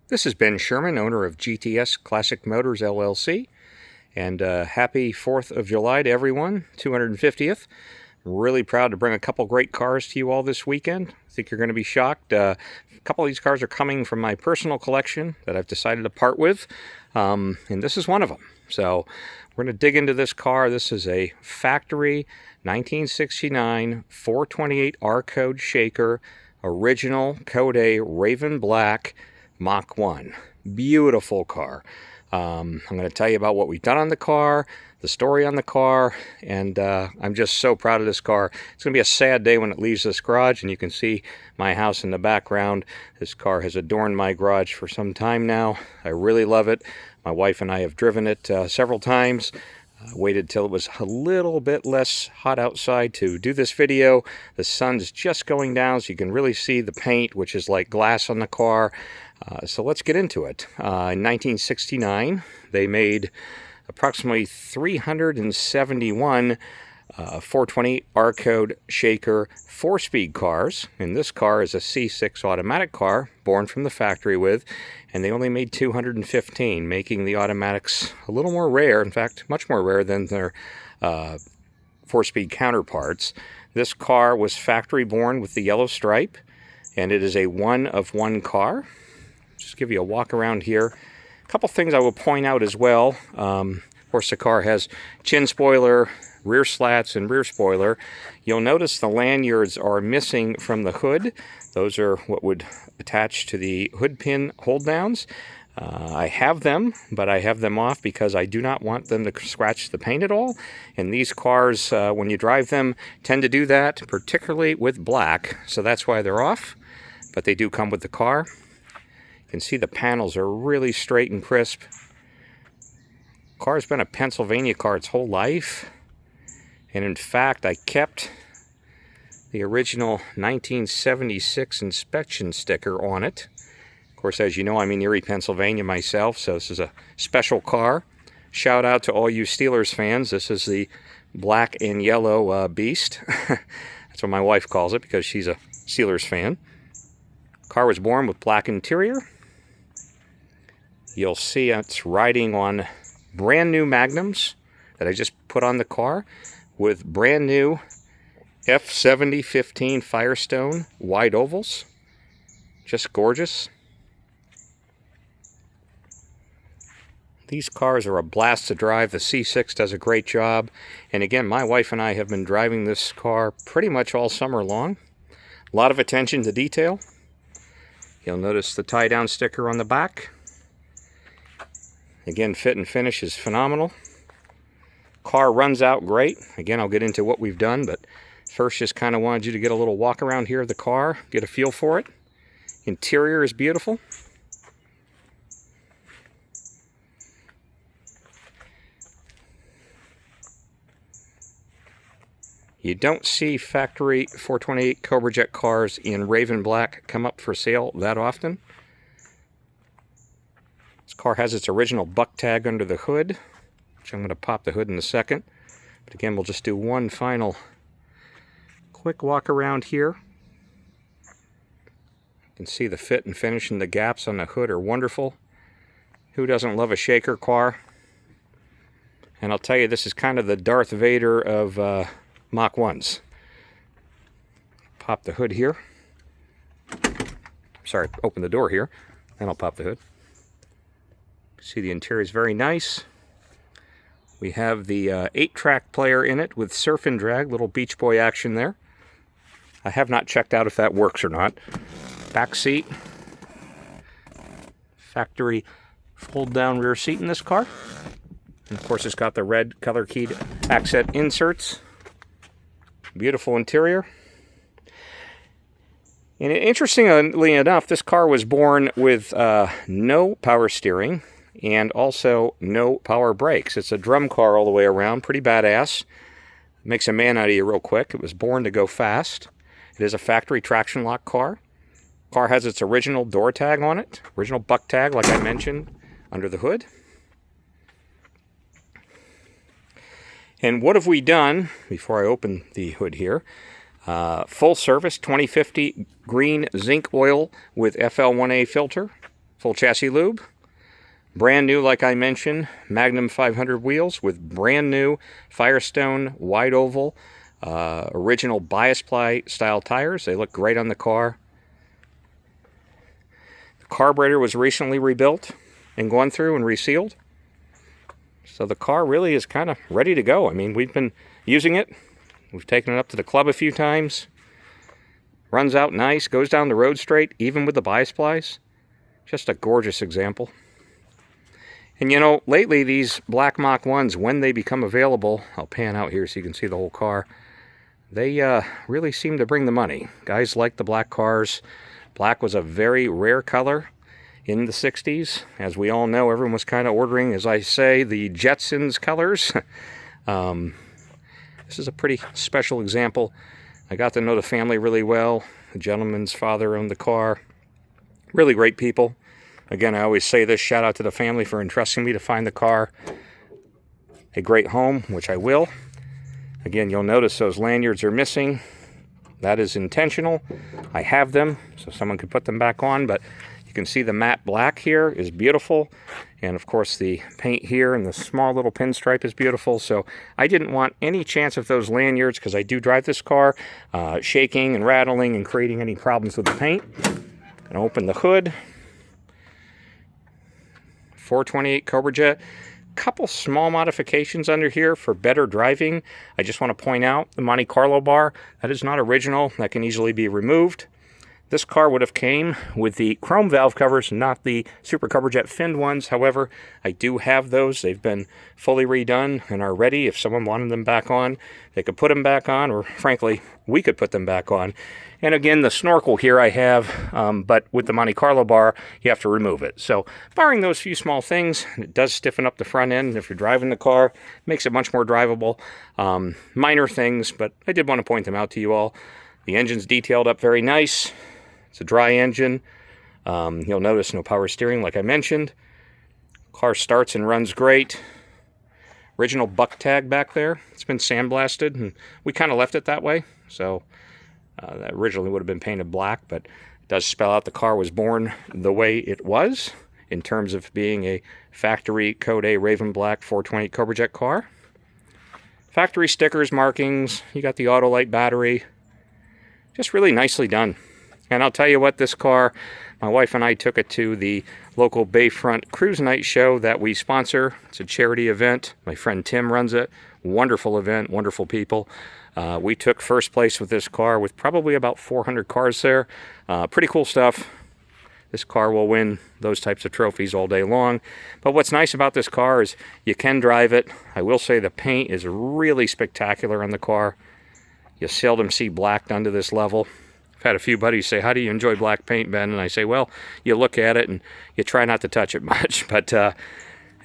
This is Ben Sherman, owner of GTS Classic Motors LLC, and happy 4th of July to everyone, 250th. Really proud to bring a couple great cars to you all this weekend. I think you're going to be shocked. A couple of these cars are coming from my personal collection that I've decided to part with, and this is one of them. So we're going to dig into this car. This is a factory 1969 428 R code shaker, original Code A Raven Black Mach 1. Beautiful car. I'm going to tell you about what we've done on the car, the story on the car, and I'm just so proud of this car. It's going to be a sad day when it leaves this garage, and you can see my house in the background. This car has adorned my garage for some time now. I really love it. My wife and I have driven it several times. Waited till it was a little bit less hot outside to do this video. The sun's just going down, so you can really see the paint, which is like glass on the car. So let's get into it. In 1969, they made approximately 371 420 R code shaker 4-speed cars, and this car is a C6 automatic car born from the factory with, and they only made 215, making the automatics a little more rare, in fact much more rare than their 4-speed counterparts. This car was factory born with the yellow stripe, and it is a one-of-one car. Just give you a walk around here. A couple things I will point out as well. Of course, the car has chin spoiler, rear slats, and rear spoiler. You'll notice the lanyards are missing from the hood. Those are what would attach to the hood pin hold downs. I have them, but I have them off because I do not want them to scratch the paint at all. And these cars, when you drive them, tend to do that, particularly with black. So that's why they're off, but they do come with the car. You can see the panels are really straight and crisp. Car's been a Pennsylvania car its whole life. And in fact, I kept the original 1976 inspection sticker on it. Of course, as you know, I'm in Erie, Pennsylvania myself, so this is a special car. Shout out to all you Steelers fans. This is the black and yellow beast. That's what my wife calls it because she's a Steelers fan. Car was born with black interior. You'll see it's riding on brand new magnums that I just put on the car with brand new F7015 Firestone wide ovals. Just gorgeous. These cars are a blast to drive. The C6 does a great job. And again, my wife and I have been driving this car pretty much all summer long. A lot of attention to detail. You'll notice the tie-down sticker on the back. Again, fit and finish is phenomenal. Car runs out great. Again, I'll get into what we've done, but first just kind of wanted you to get a little walk around here of the car, get a feel for it. Interior is beautiful. You don't see factory 428 Cobra Jet cars in Raven Black come up for sale that often. This car has its original buck tag under the hood, which I'm going to pop the hood in a second. But again, we'll just do one final quick walk around here. You can see the fit and finish and the gaps on the hood are wonderful. Who doesn't love a shaker car? And I'll tell you, this is kind of the Darth Vader of Mach 1s. Pop the hood here. Sorry, open the door here. Then I'll pop the hood. See, the interior is very nice. We have the 8-track player in it with surf and drag, little Beach Boy action there. I have not checked out if that works or not. Back seat. Factory fold-down rear seat in this car. And of course, it's got the red color-keyed accent inserts. Beautiful interior. And interestingly enough, this car was born with no power steering and also no power brakes. It's a drum car all the way around, pretty badass. Makes a man out of you real quick. It was born to go fast. It is a factory traction lock car. Car has its original door tag on it, original buck tag, like I mentioned, under the hood. And what have we done, before I open the hood here, full service 2050 green zinc oil with FL1A filter, full chassis lube. Brand new, like I mentioned, Magnum 500 wheels with brand new Firestone wide oval original bias ply style tires. They look great on the car. The carburetor was recently rebuilt and gone through and resealed. So the car really is kind of ready to go. I mean, we've been using it. We've taken it up to the club a few times. Runs out nice, goes down the road straight, even with the bias plies. Just a gorgeous example. And you know, lately these black Mach 1s, when they become available, I'll pan out here so you can see the whole car, they really seem to bring the money. Guys like the black cars. Black was a very rare color in the 60s. As we all know, everyone was kind of ordering, as I say, the Jetsons colors. This is a pretty special example. I got to know the family really well. The gentleman's father owned the car. Really great people. Again, I always say this, shout out to the family for entrusting me to find the car a great home, which I will. Again, you'll notice those lanyards are missing. That is intentional. I have them, so someone could put them back on, but you can see the matte black here is beautiful. And of course the paint here and the small little pinstripe is beautiful. So I didn't want any chance of those lanyards, because I do drive this car, shaking and rattling and creating any problems with the paint. And open the hood. 428 Cobra Jet. Couple small modifications under here for better driving. I just want to point out the Monte Carlo bar. That is not original. That can easily be removed. This car would have came with the chrome valve covers, not the Super Cobra Jet finned ones. However, I do have those. They've been fully redone and are ready. If someone wanted them back on, they could put them back on, or frankly, we could put them back on. And again, the snorkel here I have, but with the Monte Carlo bar, you have to remove it. So, barring those few small things, it does stiffen up the front end. If you're driving the car, it makes it much more drivable. Minor things, but I did want to point them out to you all. The engine's detailed up very nice. It's a dry engine. You'll notice no power steering, like I mentioned. Car starts and runs great. Original buck tag back there. It's been sandblasted, and we kind of left it that way. So that originally would have been painted black, but it does spell out the car was born the way it was in terms of being a factory Code A Raven Black 420 Cobra Jet car. Factory stickers, markings. You got the Autolite battery. Just really nicely done. And I'll tell you what, this car, my wife and I took it to the local Bayfront Cruise Night show that we sponsor. It's a charity event. My friend Tim runs it. Wonderful event, wonderful people. We took first place with this car with probably about 400 cars there. Pretty cool stuff. This car will win those types of trophies all day long. But what's nice about this car is you can drive it. I will say the paint is really spectacular on the car. You seldom see black done to this level. I've had a few buddies say, how do you enjoy black paint, Ben? And I say, well, you look at it and you try not to touch it much. But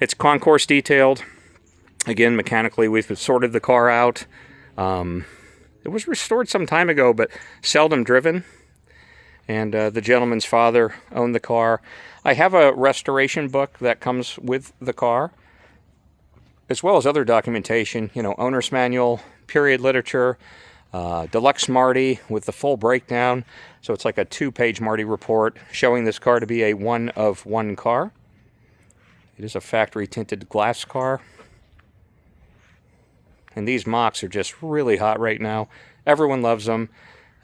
it's concourse detailed. Again, mechanically, we've sorted the car out. It was restored some time ago, but seldom driven. And the gentleman's father owned the car. I have a restoration book that comes with the car, as well as other documentation, you know, owner's manual, period literature, deluxe Marty with the full breakdown. So it's like a 2-page Marty report showing this car to be a one-of-one car. It is a factory tinted glass car. And these Machs are just really hot right now. Everyone loves them.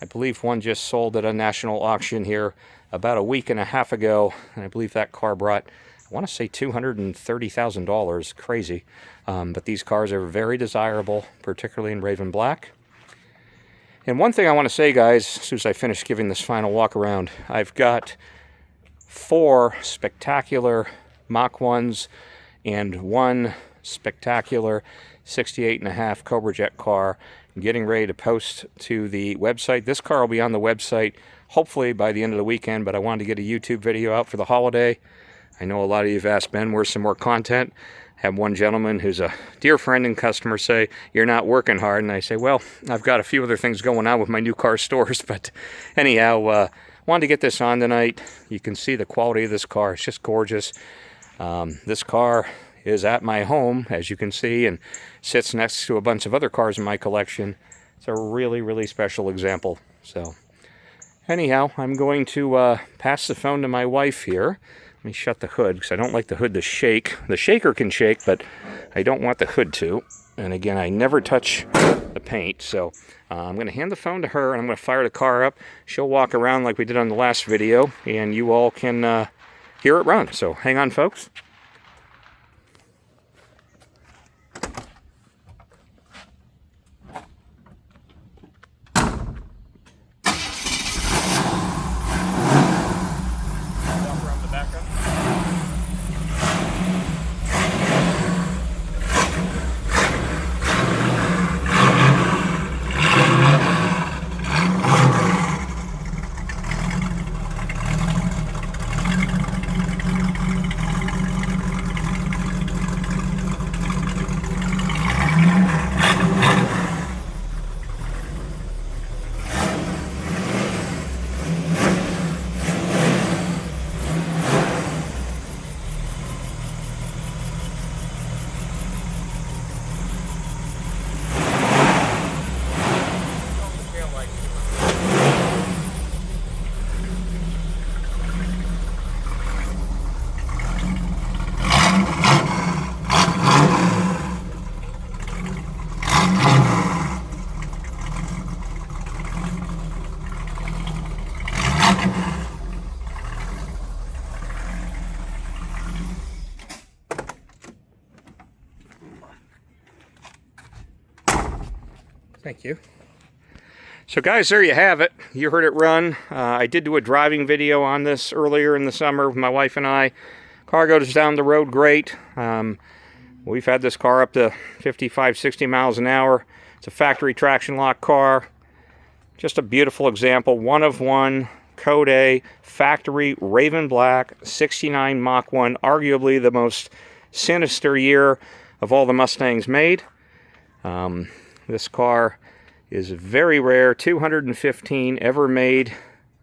I believe one just sold at a national auction here about a week and a half ago. And I believe that car brought, I want to say $230,000. Crazy. But these cars are very desirable, particularly in Raven Black. And one thing I want to say, guys, as soon as I finish giving this final walk around, I've got 4 spectacular Mach 1s and 1 spectacular 68.5 Cobra Jet car. I'm getting ready to post to the website. This car will be on the website hopefully by the end of the weekend, but I wanted to get a YouTube video out for the holiday. I know a lot of you have asked, Ben, where's some more content? I have one gentleman who's a dear friend and customer say, you're not working hard. And I say, well, I've got a few other things going on with my new car stores. But anyhow, wanted to get this on tonight. You can see the quality of this car. It's just gorgeous. This car is at my home, as you can see, and sits next to a bunch of other cars in my collection. It's a really, really special example. So anyhow, I'm going to pass the phone to my wife here. Let me shut the hood because I don't like the hood to shake. The shaker can shake, but I don't want the hood to. And again, I never touch the paint. So I'm going to hand the phone to her, and I'm going to fire the car up. She'll walk around like we did on the last video, and you all can hear it run. So hang on, folks. Thank you. So guys, there you have it. You heard it run. I did do a driving video on this earlier in the summer with my wife and I. Car goes down the road great. We've had this car up to 55, 60 miles an hour. It's a factory traction lock car. Just a beautiful example. One of one, Code A, factory Raven Black, 69 Mach 1. Arguably the most sinister year of all the Mustangs made. This car is very rare, 215 ever made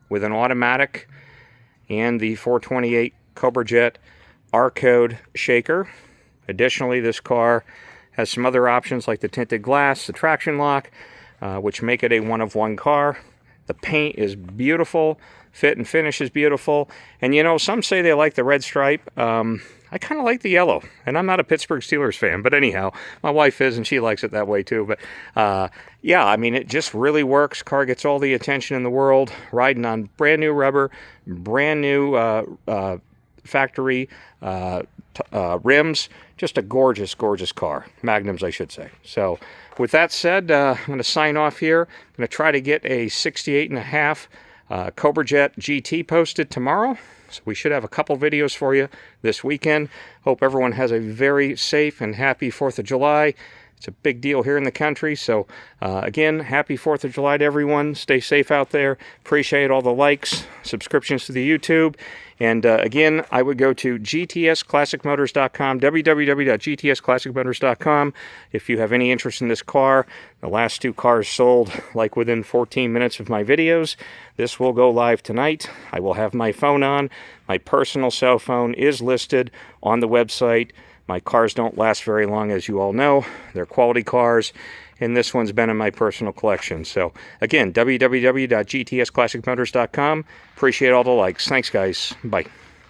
with an automatic and the 428 Cobra Jet R-Code shaker. Additionally, this car has some other options like the tinted glass, the traction lock, which make it a one-of-one car. The paint is beautiful, fit and finish is beautiful, and you know, some say they like the red stripe. I kind of like the yellow, and I'm not a Pittsburgh Steelers fan, but anyhow, my wife is, and she likes it that way too. But yeah, I mean, it just really works. Car gets all the attention in the world, riding on brand new rubber, brand new factory rims. Just a gorgeous, gorgeous car. Magnums, I should say. So with that said, I'm going to sign off here. I'm going to try to get a 68.5 Cobra Jet GT posted tomorrow. So we should have a couple videos for you this weekend. Hope everyone has a very safe and happy 4th of July. It's a big deal here in the country. So again, happy 4th of July to everyone. Stay safe out there. Appreciate all the likes, subscriptions to the YouTube. And again, I would go to gtsclassicmotors.com, www.gtsclassicmotors.com, if you have any interest in this car. The last two cars sold like within 14 minutes of my videos. This will go live tonight. I will have my phone on. My personal cell phone is listed on the website. My cars don't last very long, as you all know. They're quality cars, and this one's been in my personal collection. So again, www.gtsclassicmotors.com. Appreciate all the likes. Thanks, guys. Bye.